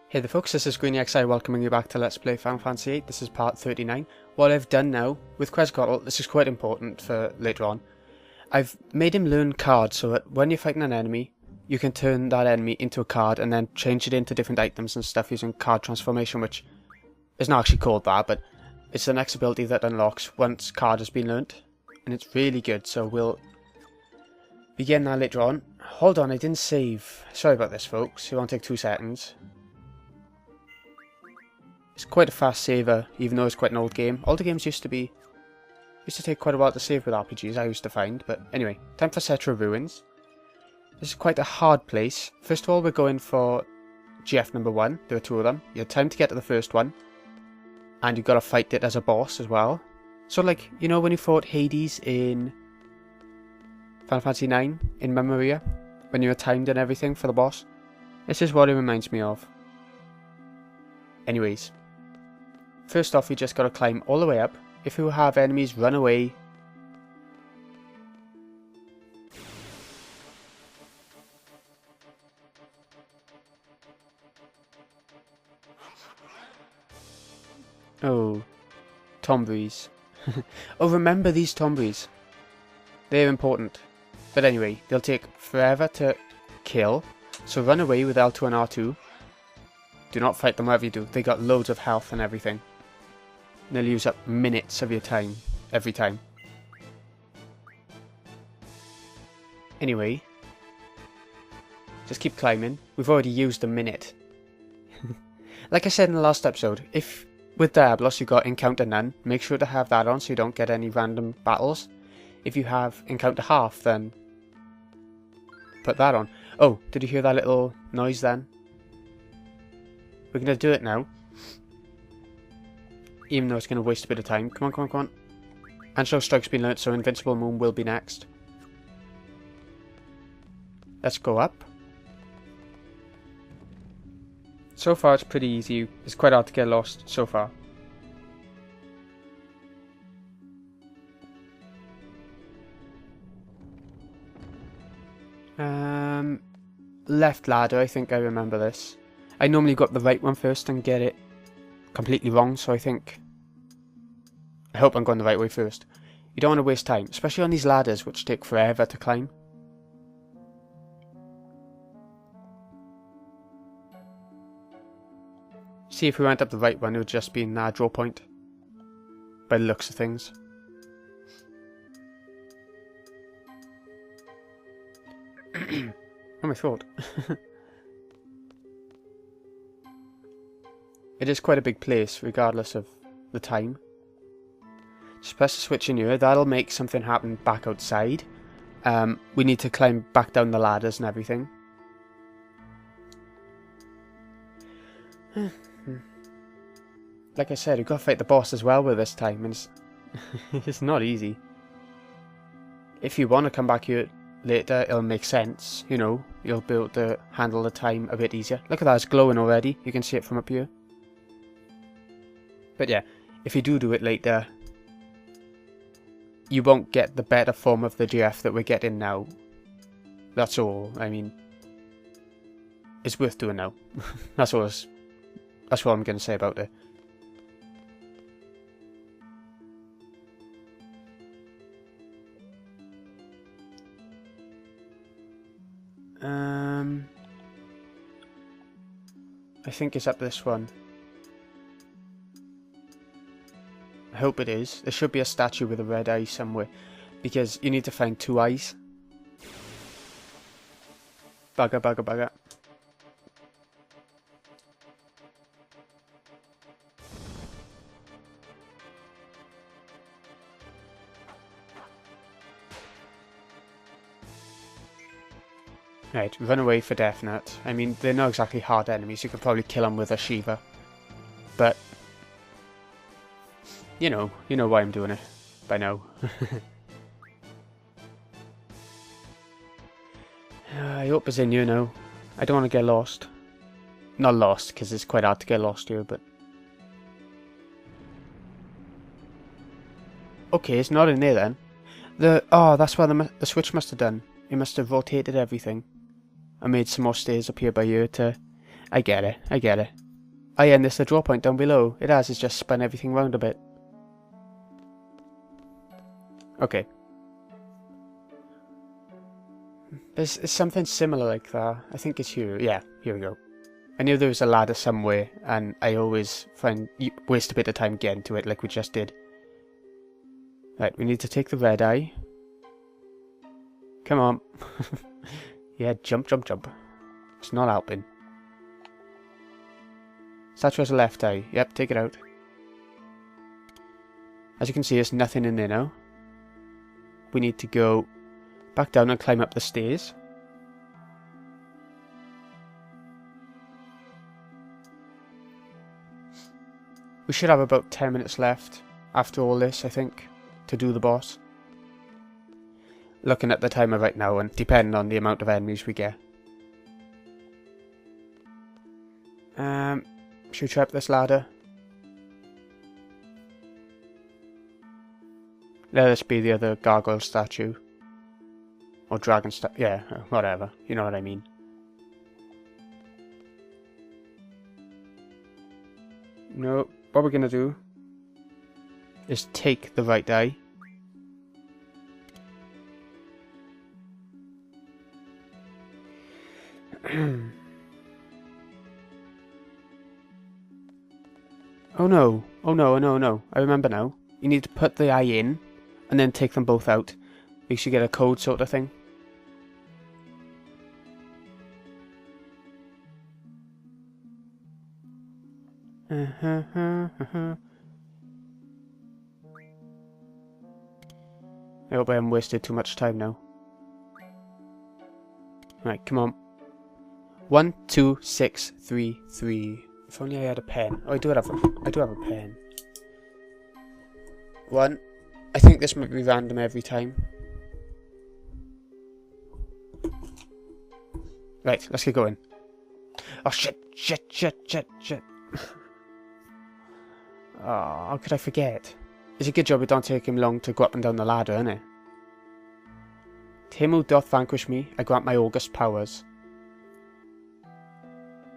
Hey there folks, this is GreenyXI welcoming you back to Let's Play Final Fantasy VIII. This is part 39. What I've done now with Quetzalcoatl, this is quite important for later on. I've made him learn cards so that when you're fighting an enemy, you can turn that enemy into a card and then change it into different items and stuff using card transformation, which is not actually called that, but it's the next ability that unlocks once card has been learnt. And it's really good, so we'll begin that later on. Hold on, I didn't save. Sorry about this folks, it won't take 2 seconds. It's quite a fast saver, even though it's quite an old game. Older games used to take quite a while to save with RPGs, I used to find. But anyway, time for Centra Ruins. This is quite a hard place. First of all, we're going for GF number 1. There are 2 of them. You have time to get to the first one. And you've got to fight it as a boss as well. So like, you know when you fought Hades in Final Fantasy IX in Memoria? When you were timed and everything for the boss? This is what it reminds me of. Anyways. First off, you just gotta climb all the way up. If you have enemies, run away. Oh, Tonberries. Oh, remember these Tonberries. They're important. But anyway, they'll take forever to kill. So run away with L2 and R2. Do not fight them wherever you do. They got loads of health and everything. They'll use up minutes of your time, every time. Anyway, just keep climbing. We've already used a minute. Like I said in the last episode, if with Diablos you got Encounter None, make sure to have that on so you don't get any random battles. If you have Encounter Half, then put that on. Oh, did you hear that little noise then? We're going to do it now. Even though it's going to waste a bit of time. Come on, come on, come on. Anshel Strike's been learnt, so Invincible Moon will be next. Let's go up. So far it's pretty easy. It's quite hard to get lost so far. Left ladder, I think I remember this. I normally go up the right one first and get it completely wrong, so I hope I'm going the right way first. You don't want to waste time, especially on these ladders which take forever to climb. See, if we went up the right one, it would just be in our draw point. By the looks of things. Oh, my throat. It is quite a big place, regardless of the time. Just press the switch in here, that'll make something happen back outside. We need to climb back down the ladders and everything. Like I said, you've got to fight the boss as well with this time, and it's not easy. If you want to come back here later, it'll make sense, you know, you'll be able to handle the time a bit easier. Look at that, it's glowing already, you can see it from up here. But yeah, if you do it later, you won't get the better form of the GF that we're getting now. That's all. I mean, it's worth doing now. That's what I'm going to say about it. I think it's up this one. I hope it is. There should be a statue with a red eye somewhere. Because you need to find 2 eyes. Bugger, bugger, bugger. Right, run away for definite. I mean, they're not exactly hard enemies. You could probably kill them with a Shiva. But you know why I'm doing it by now. I hope it's in you now. I don't want to get lost. Not lost, because it's quite hard to get lost here, but... Okay, it's not in there then. Oh, that's what the switch must have done. It must have rotated everything. I made some more stairs up here by here to I get it, I get it. Oh yeah, and there's the draw point down below. It has, it's just spun everything round a bit. Okay. There's something similar like that. I think it's here. Yeah, here we go. I knew there was a ladder somewhere, and I always waste a bit of time getting to it like we just did. Right, we need to take the red eye. Come on. Yeah, jump, jump, jump. It's not helping. Statue has a left eye. Yep, take it out. As you can see, there's nothing in there now. We need to go back down and climb up the stairs. We should have about 10 minutes left after all this, I think, to do the boss. Looking at the timer right now and depending on the amount of enemies we get. Should we try up this ladder? Let this be the other gargoyle statue. Or dragon statue. Yeah, whatever. You know what I mean. No, what we're gonna do is take the right eye. Oh no, oh no, oh no, no. I remember now. You need to put the eye in and then take them both out. You should get a code sort of thing. I hope I haven't wasted too much time now. Right, come on. 1, 2, 6, 3, 3. If only I had a pen. Oh, I do have a pen. 1. I think this might be random every time. Right, let's get going. Oh shit, shit, shit, shit, shit. Oh, how could I forget? It's a good job it don't take him long to go up and down the ladder, isn't it? To him who doth vanquish me, I grant my august powers.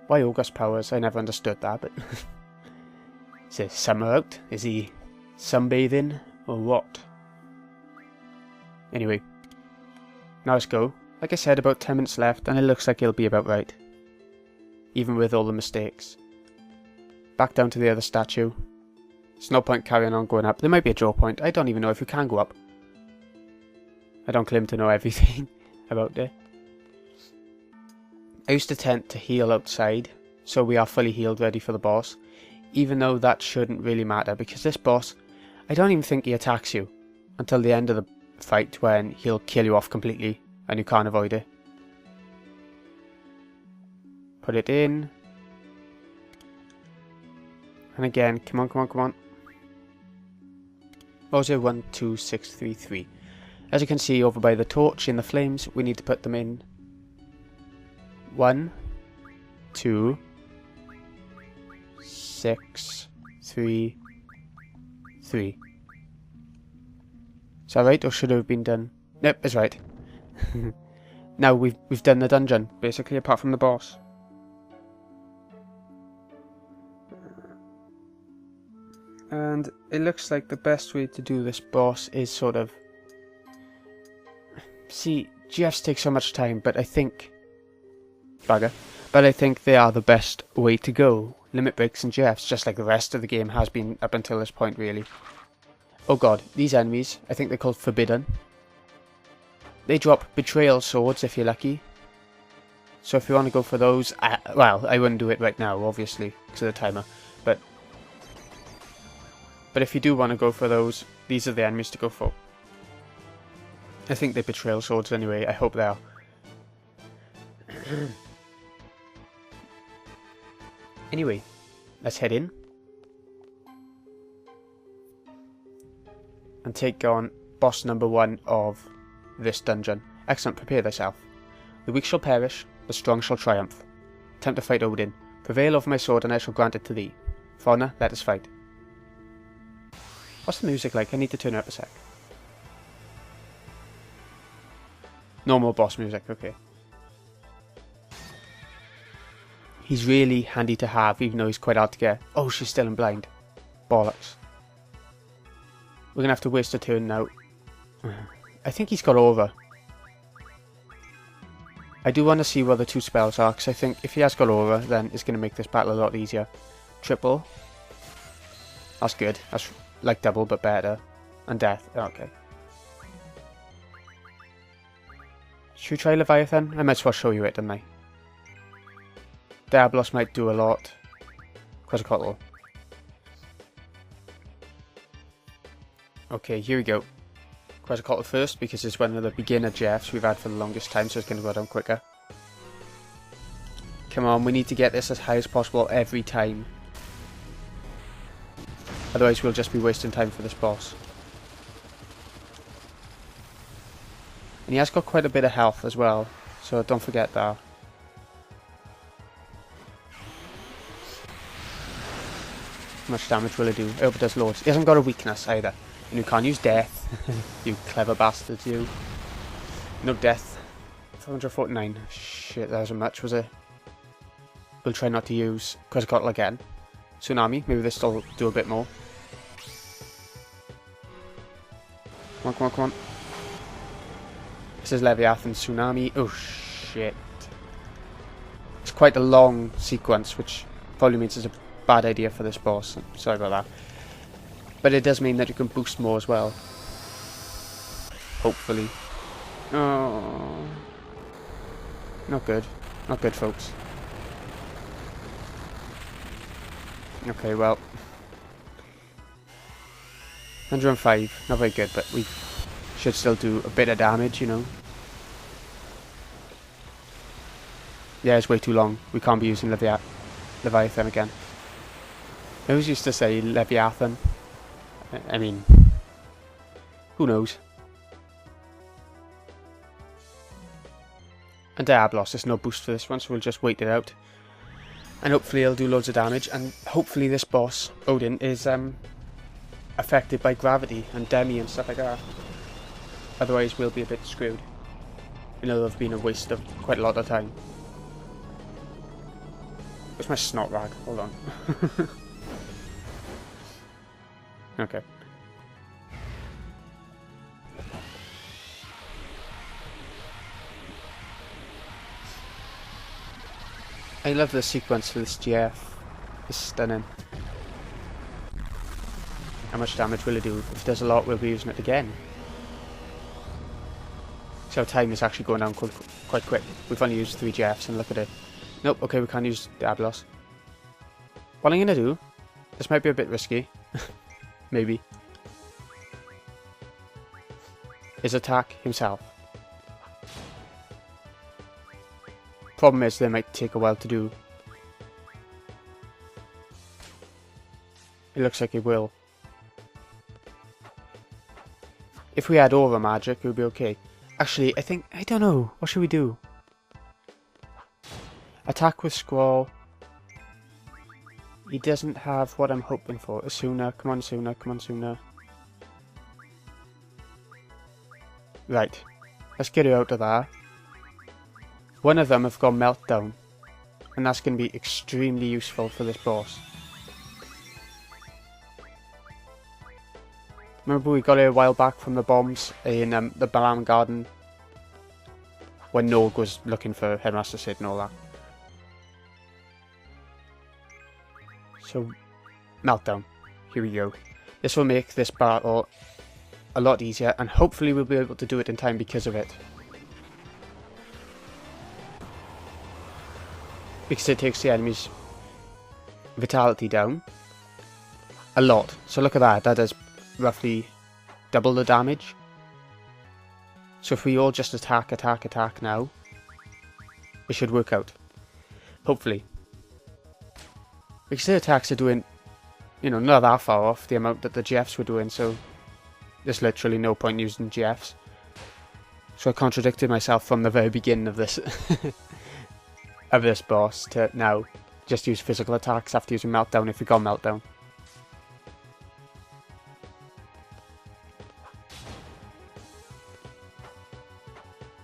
Why august powers? I never understood that, but... Is it summer out? Is he sunbathing? Or what? Anyway. Now let's go. Like I said, about 10 minutes left, and it looks like it'll be about right. Even with all the mistakes. Back down to the other statue. There's no point carrying on going up. There might be a draw point. I don't even know if you can go up. I don't claim to know everything about it. I used to tend to heal outside, so we are fully healed ready for the boss. Even though that shouldn't really matter, because this boss, I don't even think he attacks you until the end of the fight when he'll kill you off completely and you can't avoid it. Put it in. And again, come on, come on, come on. What was it? 1, 2, 6, 3, 3. As you can see over by the torch in the flames, we need to put them in. 1, 2, 6, 3, 3. Is that right, or should it have been done? Nope, it's right. Now we've done the dungeon, basically, apart from the boss. And it looks like the best way to do this boss is sort of... See, GFs take so much time, but I think... Bugger. But I think they are the best way to go. Limit breaks and GFs, just like the rest of the game has been up until this point, really. Oh god, these enemies, I think they're called Forbidden. They drop Betrayal Swords if you're lucky. So if you want to go for those... well, I wouldn't do it right now, obviously, because of the timer. But if you do want to go for those, these are the enemies to go for. I think they're Betrayal Swords anyway, I hope they are. Anyway, let's head in. And take on boss number 1 of this dungeon. Excellent, prepare thyself. The weak shall perish, the strong shall triumph. Attempt to fight Odin. Prevail over my sword and I shall grant it to thee. Fauna, let us fight. What's the music like? I need to turn it up a sec. Normal boss music, okay. he's really handy to have, even though he's quite hard to get. Oh, she's still in blind. Bollocks. We're going to have to waste a turn now. I think he's got over. I do want to see what the 2 spells are, because I think if he has got over, then it's going to make this battle a lot easier. Triple. That's good. That's like double, but better. And death. Okay. Should we try Leviathan? I might as well show you it, didn't I? Diablos might do a lot. Quetzalcoatl. Okay, here we go. Quetzalcoatl first, because it's one of the beginner Jeffs we've had for the longest time, so it's going to go down quicker. Come on, we need to get this as high as possible every time. Otherwise we'll just be wasting time for this boss. And he has got quite a bit of health as well, so don't forget that. How much damage will it do? I hope it does loads. He hasn't got a weakness either. And you can't use death. You clever bastards, you. No death. 449. Shit, that wasn't much, was it? We'll try not to use Quetzalcoatl again. Tsunami, maybe this will do a bit more. Come on, come on, come on. This is Leviathan Tsunami. Oh shit. It's quite a long sequence, which probably means it's a bad idea for this boss. Sorry about that. But it does mean that you can boost more as well. Hopefully. Oh. Not good. Not good, folks. Okay, well. 105. Not very good, but we should still do a bit of damage, you know. Yeah, it's way too long. We can't be using Leviathan again. I always used to say Leviathan. I mean, who knows? And Diablos, there's no boost for this one, so we'll just wait it out. And hopefully he'll do loads of damage, and hopefully this boss, Odin, is affected by gravity and Demi and stuff like that. Otherwise we'll be a bit screwed. You know, there'll have been a waste of quite a lot of time. Where's my snot rag? Hold on. Okay. I love the sequence for this GF. It's stunning. How much damage will it do? If it does a lot, we'll be using it again. So time is actually going down quite quick. We've only used 3 GFs and look at it. Nope, okay, we can't use Diablos. What I'm gonna do, this might be a bit risky. Maybe. Is attack himself. Problem is, they might take a while to do. It looks like it will. If we had over magic, it would be okay. Actually, I don't know. What should we do? Attack with Squall. He doesn't have what I'm hoping for. Asuna, come on Asuna, come on Asuna. Right. Let's get her out of there. One of them have got Meltdown. And that's going to be extremely useful for this boss. Remember we got it a while back from the bombs in the Balam Garden? When Nog was looking for Headmaster Sid and all that. So, Meltdown. Here we go. This will make this battle a lot easier, and hopefully we'll be able to do it in time because of it. Because it takes the enemy's vitality down a lot. So look at that, that does roughly double the damage. So if we all just attack now, it should work out. Hopefully. Because the attacks are doing, you know, not that far off the amount that the GFs were doing, so there's literally no point using GFs. So I contradicted myself from the very beginning of this of this boss to now just use physical attacks after using Meltdown if we got Meltdown.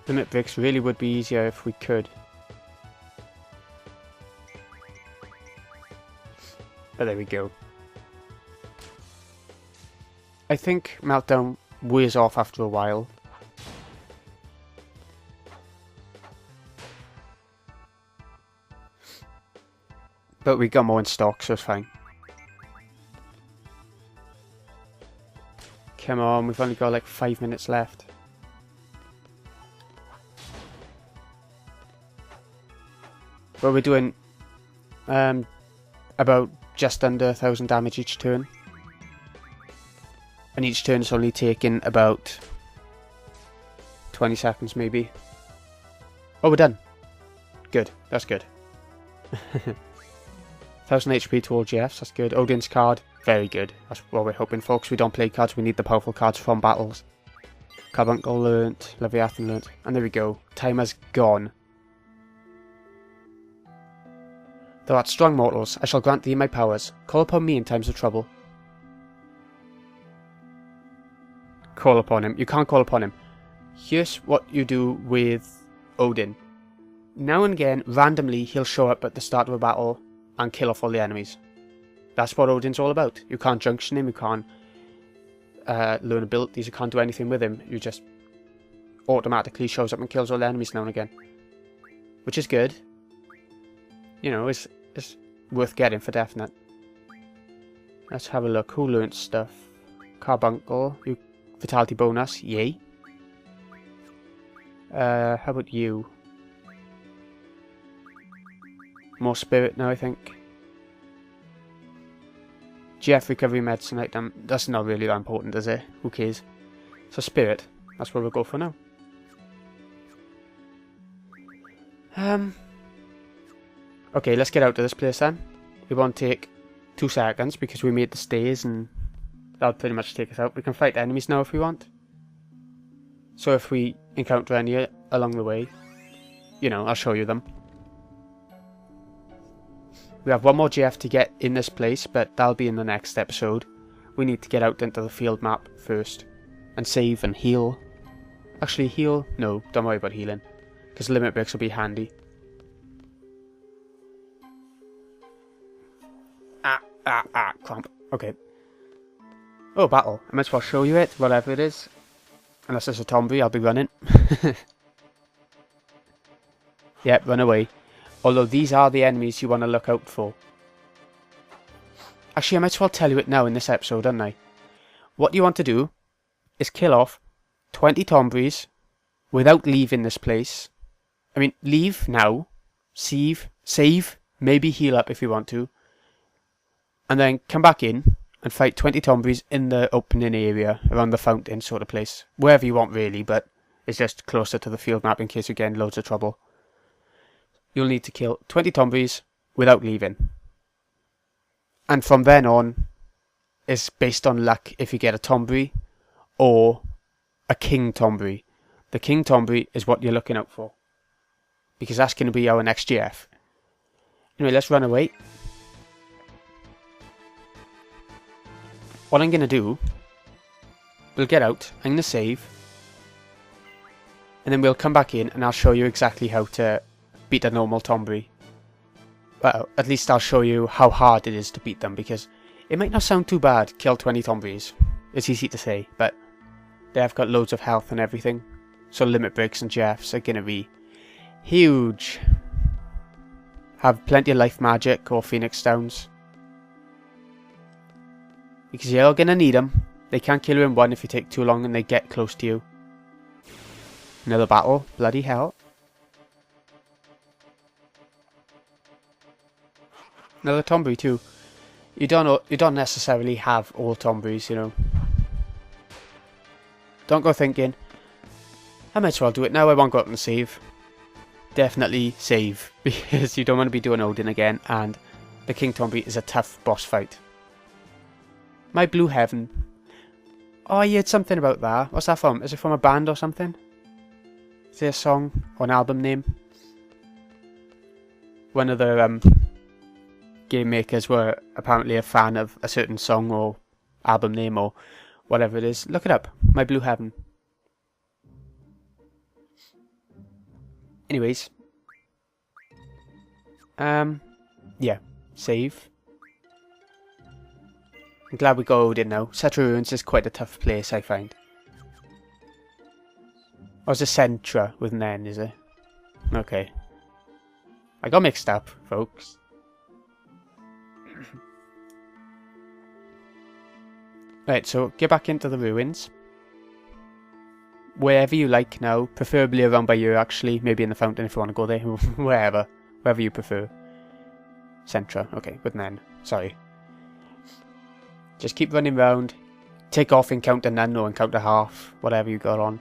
Limit breaks really would be easier if we could. But there we go. I think Meltdown wears off after a while. But we got more in stock, so it's fine. Come on, we've only got like 5 minutes left. But we're doing about just under 1,000 damage each turn. And each turn is only taking about 20 seconds maybe. Oh, we're done. Good, that's good. 1,000 HP to all GFs, that's good. Odin's card, very good. That's what we're hoping for, because we don't play cards, we need the powerful cards from battles. Carbuncle learnt, Leviathan learnt, and there we go. Timer's gone. Thou art strong mortals, I shall grant thee my powers. Call upon me in times of trouble. Call upon him. You can't call upon him. Here's what you do with Odin. Now and again, randomly, he'll show up at the start of a battle and kill off all the enemies. That's what Odin's all about. You can't junction him, you can't learn abilities, you can't do anything with him. You just automatically shows up and kills all the enemies now and again. Which is good. You know, it's worth getting for definite. Let's have a look. Who learnt stuff? Carbuncle. You Vitality bonus. Yay. How about you? More spirit now, I think. GF recovery medicine item. That's not really that important, is it? Who cares? So spirit. That's what we'll go for now. Okay, let's get out of this place then. It won't take 2 seconds because we made the stairs and that'll pretty much take us out. We can fight enemies now if we want. So if we encounter any along the way, you know, I'll show you them. We have one more GF to get in this place, but that'll be in the next episode. We need to get out into the field map first. And save and heal. Actually heal? No, don't worry about healing. Because limit breaks will be handy. Clamp. Okay. Oh, battle. I might as well show you it, whatever it is. Unless it's a Tonberry, I'll be running. Yep, run away. Although these are the enemies you want to look out for. Actually, I might as well tell you it now in this episode, don't I? What you want to do is kill off 20 Tonberries without leaving this place. I mean, leave now. Save, maybe heal up if you want to. And then come back in and fight 20 Tonberries in the opening area around the fountain sort of place. Wherever you want really, but it's just closer to the field map in case you get in loads of trouble. You'll need to kill 20 Tonberries without leaving. And from then on, it's based on luck if you get a Tonberry or a King Tonberry. The King Tonberry is what you're looking out for. Because that's going to be our next GF. Anyway, let's run away. What I'm going to do, we'll get out, I'm going to save, and then we'll come back in and I'll show you exactly how to beat a normal Tonberry. Well, at least I'll show you how hard it is to beat them, because it might not sound too bad, kill 20 Tonberries. It's easy to say, but they have got loads of health and everything, so limit breaks and GFs are going to be huge. Have plenty of life magic or Phoenix Downs. Because you're going to need them. They can't kill you in one if you take too long and they get close to you. Another battle. Bloody hell. Another Tonberry too. You don't necessarily have all Tonberries, you know. Don't go thinking, I might as well do it now, I won't go out and save. Definitely save, because you don't want to be doing Odin again, and the King Tonberry is a tough boss fight. My Blue Heaven. Oh, I heard something about that. What's that from? Is it from a band or something? Is there a song or an album name? One of the game makers were apparently a fan of a certain song or album name or whatever it is. Look it up. My Blue Heaven. Anyways. Yeah. Save. I'm glad we got Odin now. Centra Ruins is quite a tough place, I find. Or is it Centra with an N, is it? Okay. I got mixed up, folks. Right, so get back into the ruins. Wherever you like now, preferably around by you actually, maybe in the fountain if you want to go there, wherever you prefer. Centra, okay, with an N, sorry. Just keep running round, take off encounter none or encounter half, whatever you got on.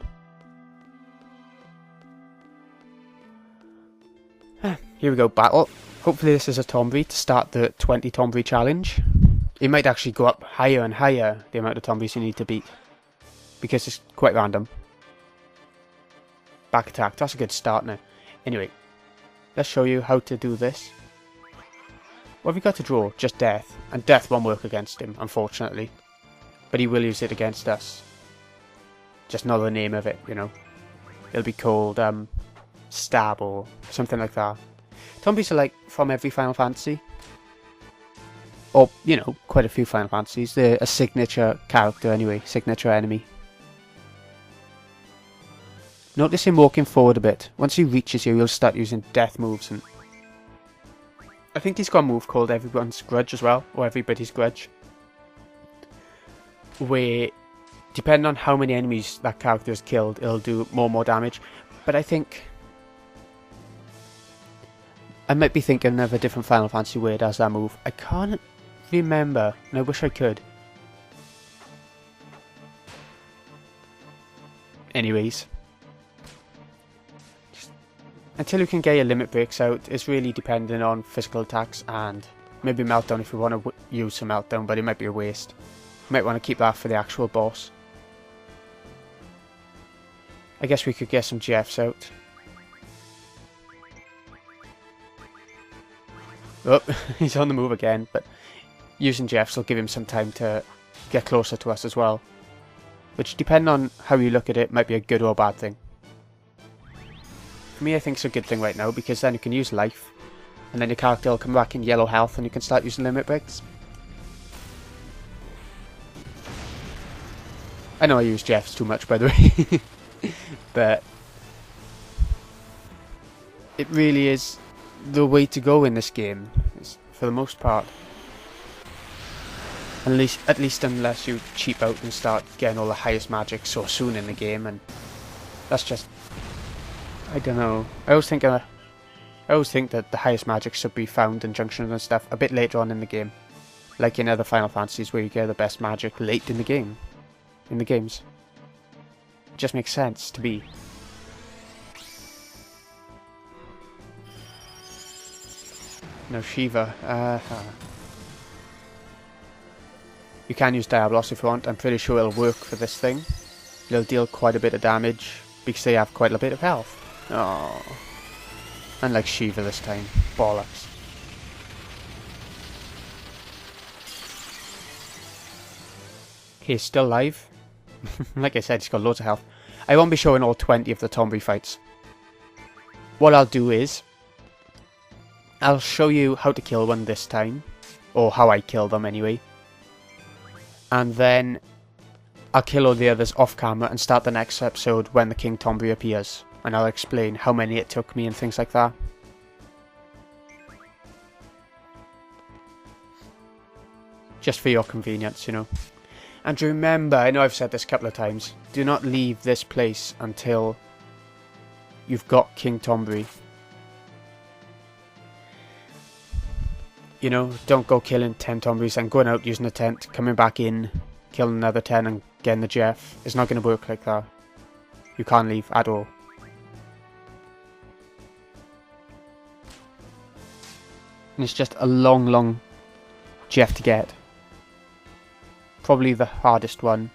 Here we go, battle. Hopefully this is a Tonberry to start the 20 Tonberry challenge. It might actually go up higher and higher, the amount of Tonberries you need to beat, because it's quite random. Back attack, that's a good start now. Anyway, let's show you how to do this. What have you got to draw? Just death. And death won't work against him, unfortunately. But he will use it against us. Just know the name of it, you know. It'll be called, stab or something like that. Tonberries are like from every Final Fantasy. Or, you know, quite a few Final Fantasies. They're a signature character anyway, signature enemy. Notice him walking forward a bit. Once he reaches you, he'll start using death moves. And I think he's got a move called Everyone's Grudge as well, or Everybody's Grudge. Where, depending on how many enemies that character has killed, it'll do more and more damage. But I think I might be thinking of a different Final Fantasy where it has that move. I can't remember, and I wish I could. Anyways. Until you can get your limit breaks out, it's really dependent on physical attacks and maybe Meltdown if you want to use some Meltdown, but it might be a waste. You might want to keep that for the actual boss. I guess we could get some GFs out. Oh, he's on the move again, but using GFs will give him some time to get closer to us as well. Which, depending on how you look at it, might be a good or a bad thing. For me, I think it's a good thing right now, because then you can use life, and then your character will come back in yellow health, and you can start using limit breaks. I know I use GFs too much, by the way, but it really is the way to go in this game, for the most part. At least unless you cheap out and start getting all the highest magic so soon in the game, and that's just, I don't know. I always think that the highest magic should be found in junctions and stuff a bit later on in the game, like in other Final Fantasies where you get the best magic late in the game, in the games. It just makes sense to be. No Shiva. You can use Diablos if you want. I'm pretty sure it'll work for this thing. It'll deal quite a bit of damage because they have quite a bit of health. Oh, unlike Shiva this time. Bollocks. Okay, he's still alive. Like I said, he's got loads of health. I won't be showing all 20 of the Tonberry fights. What I'll do is I'll show you how to kill one this time, or how I kill them anyway, and then I'll kill all the others off camera and start the next episode when the King Tonberry appears, and I'll explain how many it took me and things like that. Just for your convenience, you know. And remember, I know I've said this a couple of times, do not leave this place until you've got King Tonberry. You know, don't go killing 10 Tonberries and going out using a tent, coming back in, killing another 10 and getting the GF. It's not going to work like that. You can't leave at all. And it's just a long GF to get. Probably the hardest one,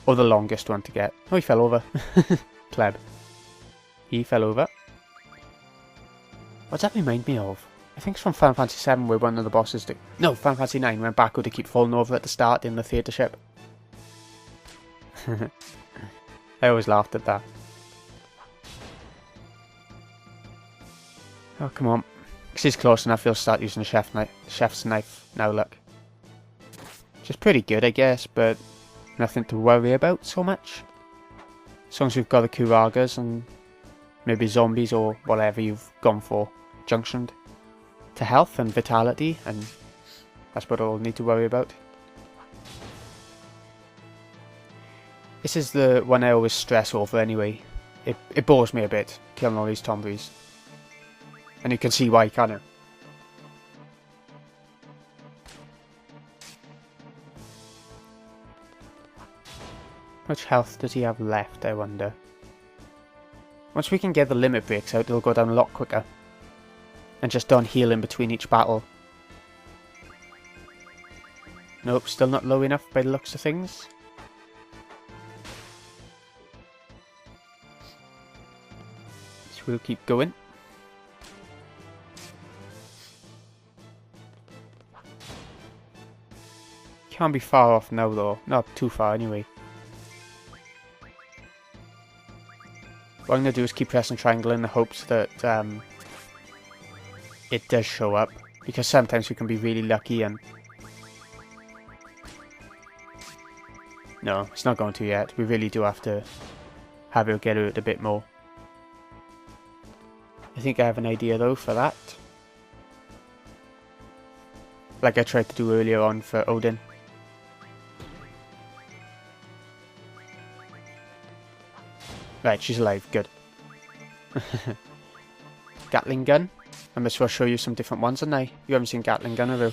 or the longest one to get. Oh, he fell over. Pleb. He fell over. What's that remind me of? I think it's from Final Fantasy VII where one of the bosses did... No, Final Fantasy IX when Baku to keep falling over at the start in the theatre ship. I always laughed at that. Oh, come on. Because he's close enough, he'll start using the chef's knife. Now look. Which is pretty good, I guess, but nothing to worry about so much. As long as we've got the Kuragas and maybe zombies or whatever you've gone for junctioned to health and vitality, and that's what I'll need to worry about. This is the one I always stress over anyway. It bores me a bit, killing all these Tonberries. And you can see why, can't you? How much health does he have left, I wonder? Once we can get the limit breaks out, it'll go down a lot quicker. And just don't heal in between each battle. Nope, still not low enough by the looks of things. So we'll keep going. Can't be far off now though, not too far anyway. What I'm going to do is keep pressing triangle in the hopes that it does show up, because sometimes we can be really lucky and... No, it's not going to yet. We really do have to have it get out a bit more. I think I have an idea though for that. Like I tried to do earlier on for Odin. Right, she's alive, good. Gatling Gun. I must well show you some different ones, haven't I? You haven't seen Gatling Gun, have you?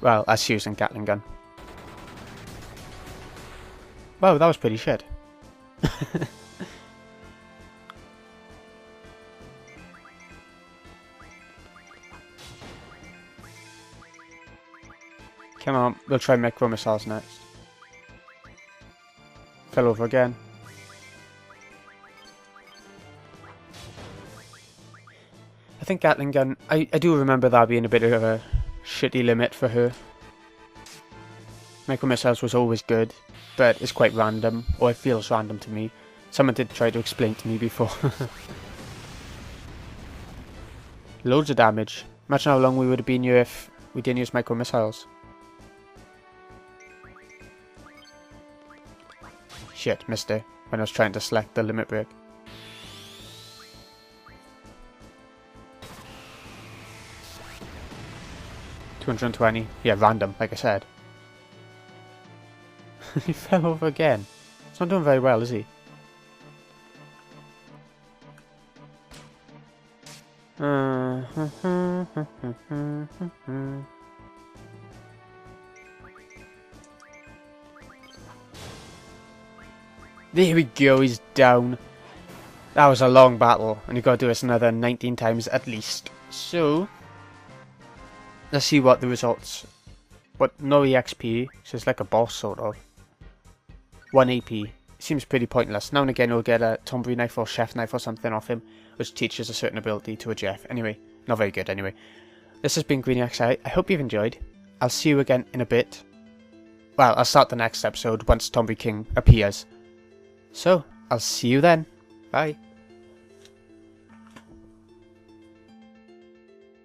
Well, us using Gatling Gun. Wow, that was pretty shit. Come on, we'll try micro missiles next. Fell over again. I think Gatling Gun, I do remember that being a bit of a shitty limit for her. Micro missiles was always good, but it's quite random, or it feels random to me. Someone did try to explain to me before. Loads of damage. Imagine how long we would have been here if we didn't use micro missiles. Shit, missed it when I was trying to select the limit break. $220. Yeah, random, like I said. He fell over again. He's not doing very well, is he? There we go, he's down. That was a long battle, and you've got to do this another 19 times at least. So, let's see what the results. But no EXP, so it's like a boss sort of. 1 AP. Seems pretty pointless. Now and again you'll get a Tonberry knife or chef knife or something off him, which teaches a certain ability to a Jeff. Anyway, not very good anyway. This has been GreenyXI. I hope you've enjoyed. I'll see you again in a bit. Well, I'll start the next episode once Tonberry King appears. So, I'll see you then. Bye.